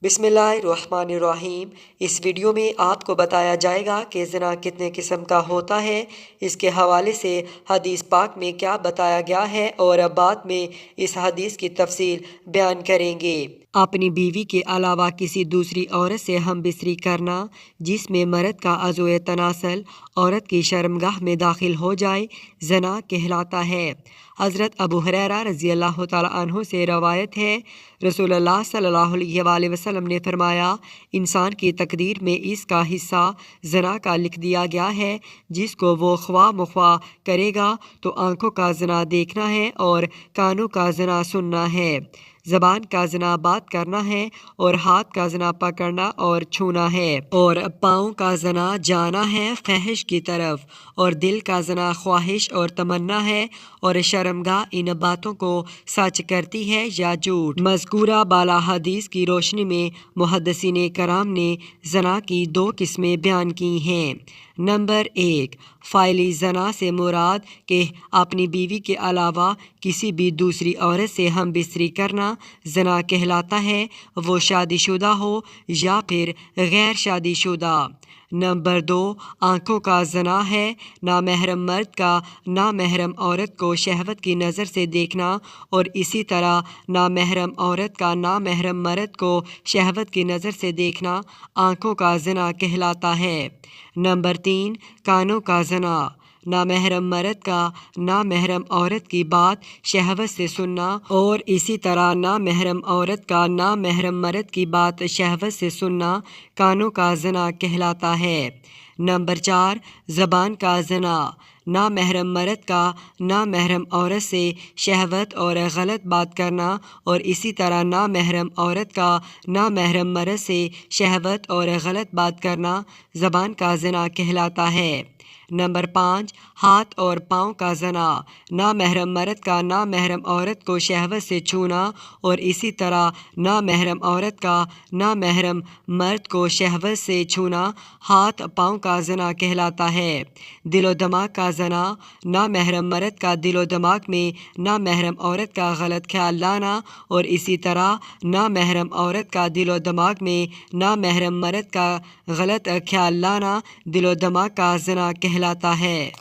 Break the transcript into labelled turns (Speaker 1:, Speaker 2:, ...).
Speaker 1: बिस्मिल्लाहिर्रहमानिर्रहीम। इस वीडियो में आपको बताया जाएगा कि ज़िना कितने किस्म का होता है। इसके हवाले से हदीस पाक में क्या बताया गया है और बाद में इस हदीस की तफसील बयान करेंगे। अपनी बीवी के अलावा किसी दूसरी औरत से हम बिस्तरी करना जिसमें मर्द का अज़्व तनासल औरत की शर्मगाह में दाखिल हो जाए ज़ना कहलाता है। हज़रत अबू हुरैरा रज़ी अल्लाह तआला अन्हु से रवायत है, रसूलुल्लाह सल्लल्लाहु अलैहि वसल्लम ने फरमाया, इंसान की तकदीर में इसका हिस्सा ज़ना का लिख दिया गया है। जिसको वो ख्वाह मुख्वाह करेगा तो आंखों का ज़ना देखना है और कानों का ज़ना सुनना है, ज़बान का ज़ना बात करना है और हाथ का ज़ना पकड़ना और छूना है और पाँव का ज़ना जाना है ख्वाहिश की तरफ और दिल का ज़ना ख्वाहिश और तमन्ना है और शर्मगाह इन बातों को सच करती है या झूठ। मज़कूरा बाला हदीस की रोशनी में मुहद्दिसीन कराम ने ज़ना की दो किस्में बयान की हैं। नंबर 1, फ़ाइली ज़ना से मुराद के अपनी बीवी के अलावा किसी भी दूसरी औरत से हम बिस्तरी करना ज़ना कहलाता है, वो शादीशुदा हो या फिर गैर शादीशुदा। नंबर 2, आँखों का ज़ना है। नामहरम मर्द का नामहरम औरत को शहवत की नज़र से देखना और इसी तरह नामहरम औरत का नामहरम मर्द को शहवत की नज़र से देखना आँखों का ज़ना कहलाता है। नंबर 3, कानों का ज़ना। नामहरम मर्द का नामहरम औरत की बात शहवत से सुनना और इसी तरह नामहरम औरत का नामहरम मर्द की बात शहवत से सुनना कानों का ज़ना कहलाता है। नंबर 4, ज़बान का ज़ना। नामहरम मर्द का नामहरम औरत से शहवत और गलत बात करना और इसी तरह नामहरम औरत का नामहरम मर्द से शहवत और गलत बात करना ज़बान का ज़ना कहलाता है। नंबर 5, हाथ और पाँव का ज़ना। नामहरम मर्द का नामहरम औरत को शहवत से छूना और इसी तरह नामहरम औरत का नामहरम मर्द को शहवत से छूना हाथ पाँव का ज़ना कहलाता है। दिलो दिमाग का ज़ना। नामहरम मर्द का दिलो दिमाग में नामहरम औरत का गलत ख्याल लाना और इसी तरह नामहरम औरत का दिलो दिमाग में नामहरम मर्द का गलत ख्याल लाना दिलो दिमाग का ज़ना कहलाता है।